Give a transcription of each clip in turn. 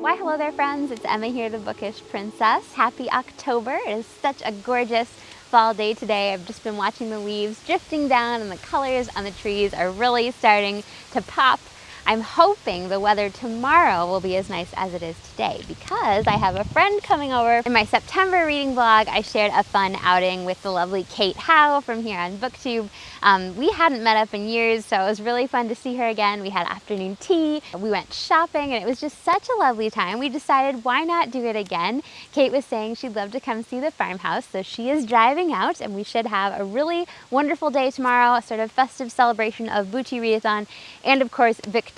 Why hello there friends, it's Emma here, the Bookish Princess. Happy October. It is such a gorgeous fall day today. I've just been watching the leaves drifting down and the colors on the trees are really starting to pop. I'm hoping the weather tomorrow will be as nice as it is today because I have a friend coming over. In my September reading vlog, I shared a fun outing with the lovely Kate Howe from here on BookTube. We hadn't met up in years, so it was really fun to see her again. We had afternoon tea, we went shopping, and it was just such a lovely time. We decided why not do it again. Kate was saying she'd love to come see the farmhouse, so she is driving out, and we should have a really wonderful day tomorrow, a sort of festive celebration of You Readathon and of course Victober.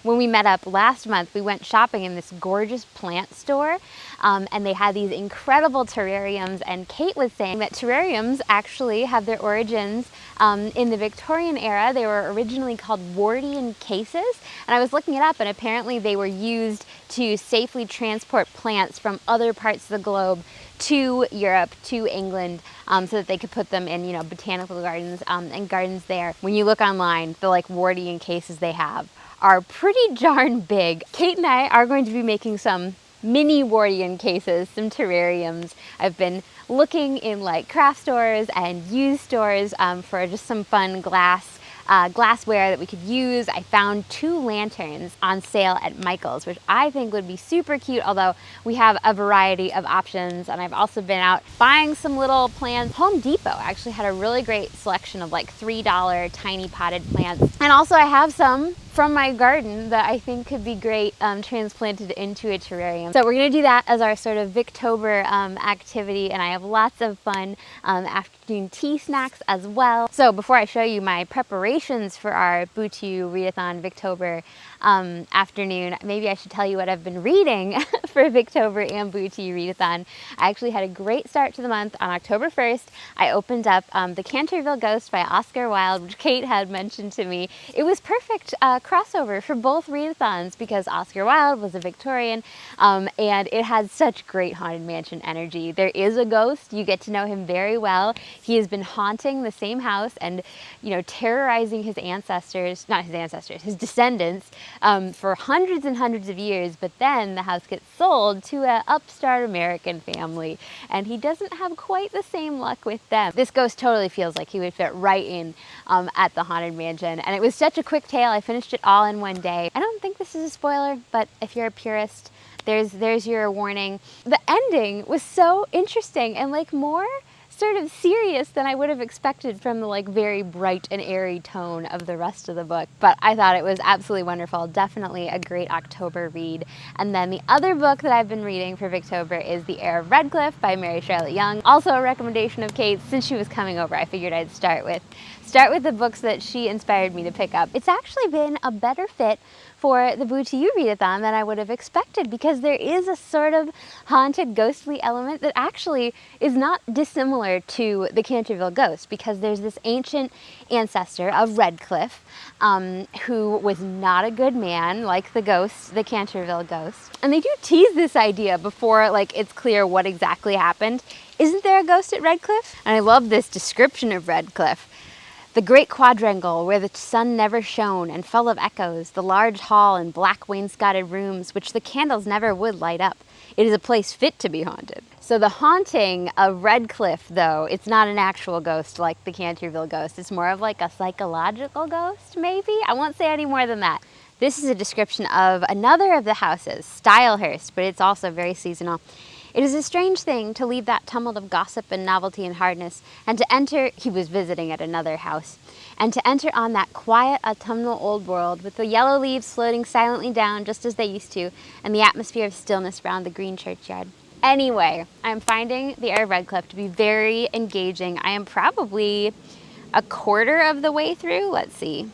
When we met up last month, we went shopping in this gorgeous plant store, and they had these incredible terrariums, and Kate was saying that terrariums actually have their origins in the Victorian era. They were originally called Wardian cases, and I was looking it up, and apparently they were used to safely transport plants from other parts of the globe to Europe, to England, so that they could put them in, you know, botanical gardens and gardens there. When you look online, the Wardian cases they have are pretty darn big. Kate and I are going to be making some mini Wardian cases, some terrariums. I've been looking in craft stores and used stores for just some fun glassware that we could use. I found 2 lanterns on sale at Michael's, which I think would be super cute, although we have a variety of options. And I've also been out buying some little plants. Home Depot actually had a really great selection of $3 tiny potted plants. And also I have some from my garden that I think could be great transplanted into a terrarium. So we're gonna do that as our sort of Victober activity, and I have lots of fun afternoon tea snacks as well. So before I show you my preparations for our You Readathon Victober afternoon, maybe I should tell you what I've been reading for Victober and You Readathon. I actually had a great start to the month. On October 1st, I opened up The Canterville Ghost by Oscar Wilde, which Kate had mentioned to me. It was perfect crossover for both readathons because Oscar Wilde was a Victorian, and it had such great Haunted Mansion energy. There is a ghost. You get to know him very well. He has been haunting the same house and, you know, terrorizing his ancestors, not his ancestors, his descendants, for hundreds and hundreds of years, but then the house gets sold to an upstart American family, and he doesn't have quite the same luck with them. This ghost totally feels like he would fit right in at the Haunted Mansion, and it was such a quick tale. I finished it all in one day. I don't think this is a spoiler, but if you're a purist, there's your warning. The ending was so interesting and more sort of serious than I would have expected from the very bright and airy tone of the rest of the book. But I thought it was absolutely wonderful. Definitely a great October read. And then the other book that I've been reading for Victober is The Heir of Redcliffe by Mary Charlotte Young. Also a recommendation of Kate's. Since she was coming over, I figured I'd start with the books that she inspired me to pick up. It's actually been a better fit for the You Readathon than I would have expected, because there is a sort of haunted, ghostly element that actually is not dissimilar to the Canterville Ghost, because there's this ancient ancestor of Redcliffe who was not a good man like the ghost, the Canterville Ghost. And they do tease this idea before it's clear what exactly happened. Isn't there a ghost at Redcliffe? And I love this description of Redcliffe. The great quadrangle where the sun never shone and full of echoes, the large hall and black wainscoted rooms which the candles never would light up. It is a place fit to be haunted. So the haunting of Redcliffe, though, it's not an actual ghost like the Canterville Ghost. It's more of a psychological ghost, maybe? I won't say any more than that. This is a description of another of the houses, Stylehurst, but it's also very seasonal. It is a strange thing to leave that tumult of gossip and novelty and hardness, and to enter, he was visiting at another house, and to enter on that quiet autumnal old world with the yellow leaves floating silently down just as they used to, and the atmosphere of stillness round the green churchyard. Anyway, I'm finding The Heir of Redcliffe to be very engaging. I am probably a quarter of the way through, let's see.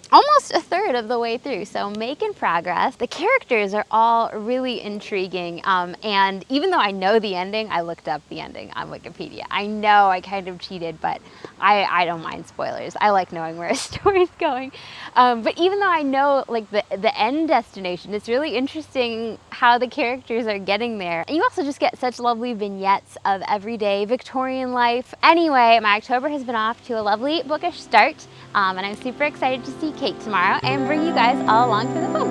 Almost a third of the way through, so making progress. The characters are all really intriguing, and even though I know the ending, I looked up the ending on Wikipedia. I know I kind of cheated, but I don't mind spoilers. I like knowing where a story's going. But even though I know the end destination, it's really interesting how the characters are getting there. And you also just get such lovely vignettes of everyday Victorian life. Anyway, my October has been off to a lovely bookish start, and I'm super excited to see Kate tomorrow and bring you guys all along for the fun.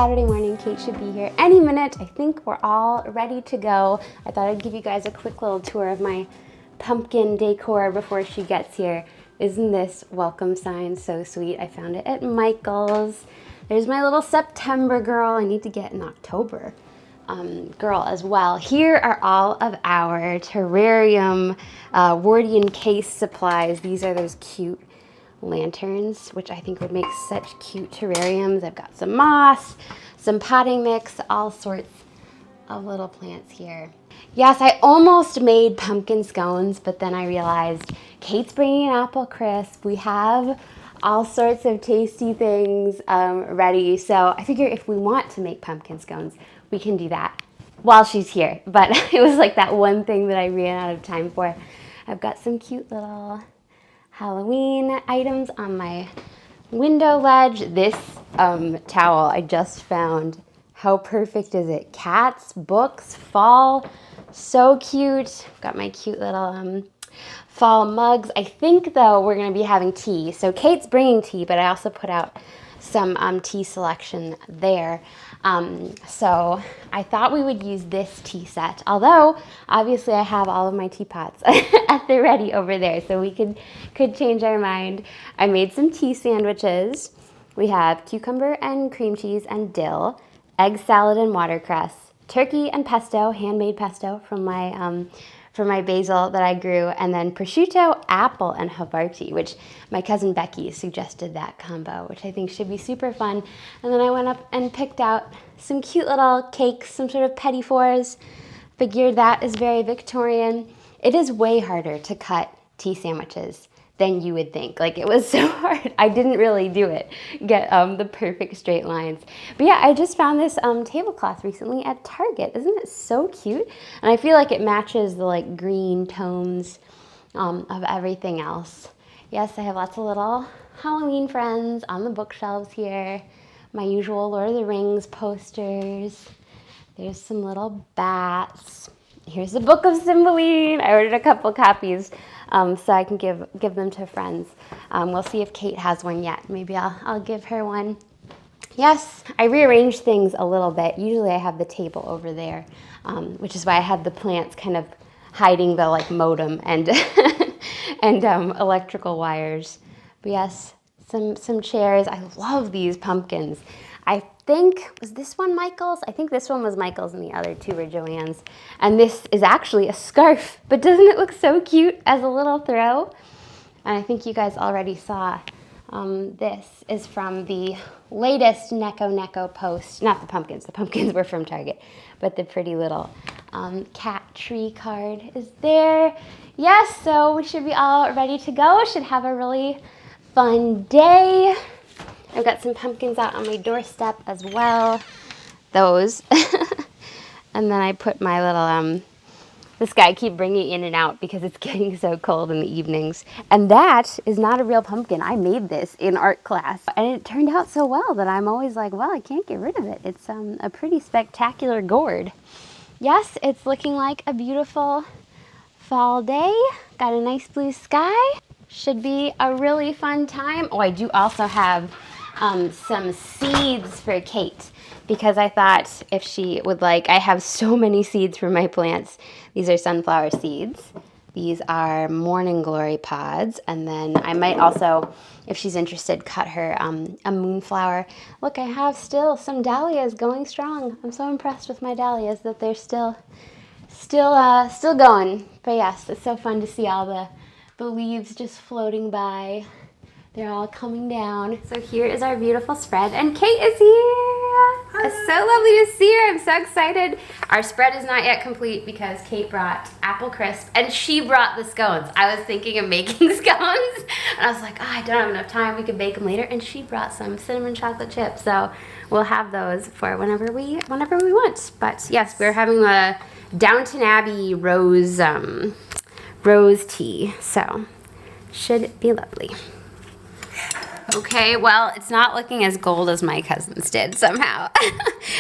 Saturday morning. Kate should be here any minute. I think we're all ready to go. I thought I'd give you guys a quick little tour of my pumpkin decor before she gets here. Isn't this welcome sign so sweet? I found it at Michael's. There's my little September girl. I need to get an October girl as well. Here are all of our terrarium Wardian case supplies. These are those cute lanterns, which I think would make such cute terrariums. I've got some moss, some potting mix, all sorts of little plants here. Yes, I almost made pumpkin scones, but then I realized Kate's bringing an apple crisp. We have all sorts of tasty things ready. So I figure if we want to make pumpkin scones, we can do that while she's here. But it was like that one thing that I ran out of time for. I've got some cute little Halloween items on my window ledge. This towel I just found. How perfect is it? Cats, books, fall, so cute. Got my cute little fall mugs. I think though we're gonna be having tea. So Kate's bringing tea, but I also put out some tea selection there. So I thought we would use this tea set, although obviously I have all of my teapots at the ready over there, so we could change our mind. I made some tea sandwiches. We have cucumber and cream cheese and dill, egg salad and watercress, turkey and pesto, handmade pesto from my basil that I grew, and then prosciutto, apple, and Havarti, which my cousin Becky suggested that combo, which I think should be super fun. And then I went up and picked out some cute little cakes, some sort of petit fours. Figured that is very Victorian. It is way harder to cut tea sandwiches than you would think. Like, it was so hard. I didn't really do it, get the perfect straight lines. But yeah, I just found this tablecloth recently at Target. Isn't it so cute? And I feel like it matches the like green tones of everything else. Yes, I have lots of little Halloween friends on the bookshelves here. My usual Lord of the Rings posters. There's some little bats. Here's the Book of Cymbeline. I ordered a couple copies so I can give them to friends. We'll see if Kate has one yet. Maybe I'll give her one. Yes, I rearranged things a little bit. Usually I have the table over there, which is why I had the plants kind of hiding the like modem and and electrical wires. But yes, some chairs. I love these pumpkins. I think, was this one Michael's? I think this one was Michael's and the other two were Joanne's. And this is actually a scarf, but doesn't it look so cute as a little throw? And I think you guys already saw this is from the latest Neko post. Not the pumpkins were from Target, but the pretty little cat tree card is there. Yes, so we should be all ready to go. Should have a really fun day. I've got some pumpkins out on my doorstep as well. Those. And then I put my little, this guy I keep bringing in and out because it's getting so cold in the evenings. And that is not a real pumpkin. I made this in art class. And it turned out so well that I'm always like, well, I can't get rid of it. It's a pretty spectacular gourd. Yes, it's looking like a beautiful fall day. Got a nice blue sky. Should be a really fun time. Oh, I do also have some seeds for Kate because I thought if she would like, I have so many seeds for my plants. These are sunflower seeds. These are morning glory pods. And then I might also, if she's interested, cut her a moonflower. Look, I have still some dahlias going strong. I'm so impressed with my dahlias that they're still going. But yes, it's so fun to see all the leaves just floating by. They're all coming down. So here is our beautiful spread, and Kate is here. Hi. It's so lovely to see her. I'm so excited. Our spread is not yet complete because Kate brought apple crisp, and she brought the scones. I was thinking of making scones, and I was like, oh, I don't have enough time. We could bake them later, and she brought some cinnamon chocolate chips, so we'll have those for whenever we want. But yes, we're having the Downton Abbey rose tea, so should be lovely. Okay, well, it's not looking as gold as my cousin's did somehow.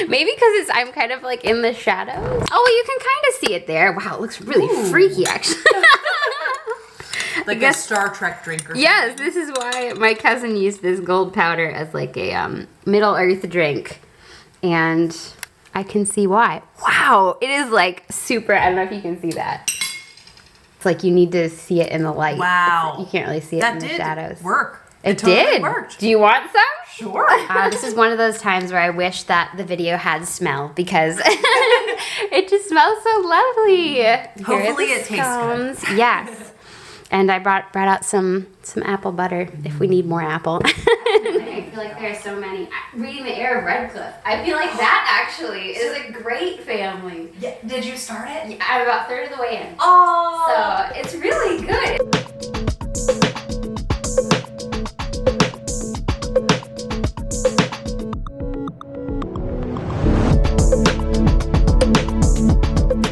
Maybe because I'm kind of like in the shadows. Oh, well, you can kind of see it there. Wow, it looks really freaky, actually. Like a Star Trek drink or something. Yes, this is why my cousin used this gold powder as like a Middle Earth drink. and I can see why. Wow, it is like super, I don't know if you can see that. It's like you need to see it in the light. Wow. You can't really see it in the shadows. That did work. It totally did. Worked. Do you want some? Sure. This is one of those times where I wish that the video had smell because it just smells so lovely. Hopefully it tastes good. Yes. And I brought out some apple butter if we need more apple. I feel like there are so many. Reading the Air of Redcliffe. I feel like that actually is a great family. Yeah. Did you start it? Yeah, I'm about a third of the way in. Oh. So it's really good.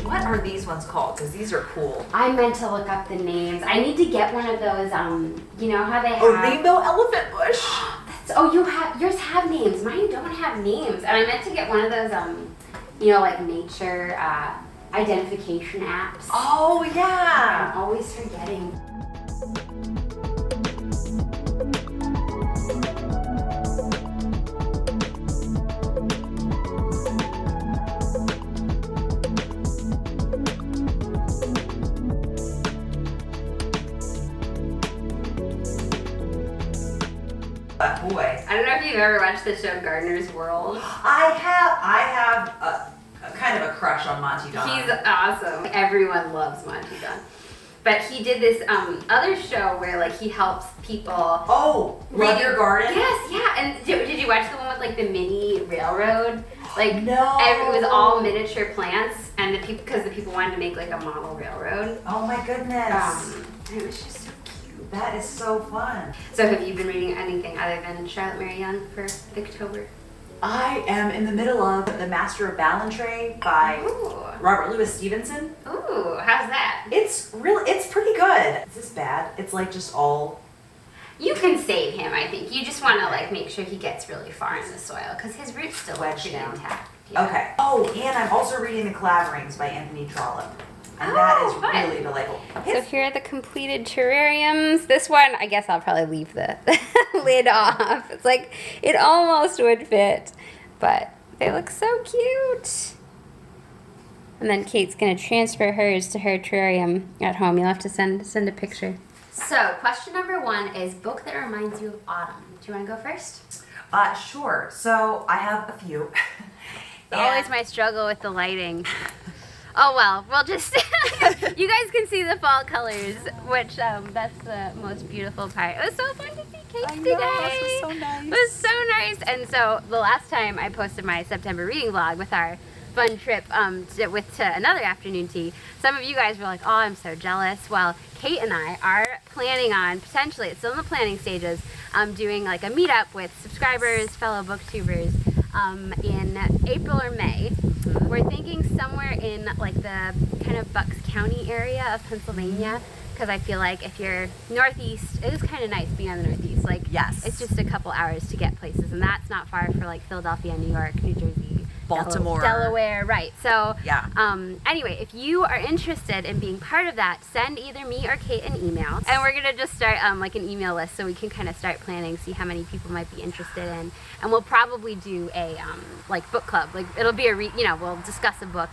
What are these ones called? Because these are cool. I meant to look up the names. I need to get one of those, you know how they have... A rainbow elephant bush. Yours have names. Mine don't have names. And I meant to get one of those, you know, like nature identification apps. Oh, yeah. I'm always forgetting. Boy. I don't know if you've ever watched the show Gardener's World. I have a kind of a crush on Monty Don. He's awesome. Everyone loves Monty Don. But he did this other show where like he helps people. Oh, Love Your Garden? Yes, yeah. And did you watch the one with like the mini railroad? Like no. It was all miniature plants, and because the people wanted to make like a model railroad. Oh my goodness. It was just so cute. That is so fun. So have you been reading anything other than Charlotte Mary Young for Victober? I am in the middle of The Master of Ballantrae by Robert Louis Stevenson. Ooh, how's that? It's pretty good. Is this bad? It's like just all... You can save him, I think. You just want to like make sure he gets really far in the soil because his roots still look pretty intact. Yeah. Okay. Oh, and I'm also reading The Claverings by Anthony Trollope. And that is fun. really delightful. So here are the completed terrariums. This one, I guess I'll probably leave the lid off. It's like, it almost would fit, but they look so cute. And then Kate's gonna transfer hers to her terrarium at home. You'll have to send a picture. So question number 1 is book that reminds you of autumn. Do you wanna go first? Sure. So I have a few. Always my struggle with the lighting. Oh well, we'll just, you guys can see the fall colors, which that's the most beautiful part. It was so fun to see Kate today. This was so nice. It was so nice. And so the last time I posted my September reading vlog with our fun trip to another afternoon tea, some of you guys were like, oh, I'm so jealous. Well, Kate and I are planning on, potentially, it's still in the planning stages, doing like a meetup with subscribers, fellow booktubers in April or May. We're thinking somewhere in like the kind of Bucks County area of Pennsylvania, because I feel like if you're northeast, it is kind of nice being on the northeast. Like, yes, it's just a couple hours to get places, and that's not far for like Philadelphia, New York, New Jersey, Baltimore, Delaware, right? So yeah. Anyway, if you are interested in being part of that, send either me or Kate an email, and we're gonna just start like an email list so we can kind of start planning, see how many people might be interested in, and we'll probably do a like book club. Like it'll be we'll discuss a book.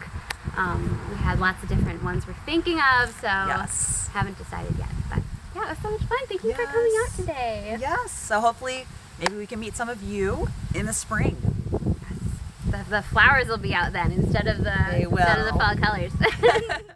We had lots of different ones we're thinking of, so yes. Haven't decided yet. But yeah, it was so much fun. Thank you for coming out today. Yes. So hopefully, maybe we can meet some of you in the spring. The flowers will be out then instead of the fall colors.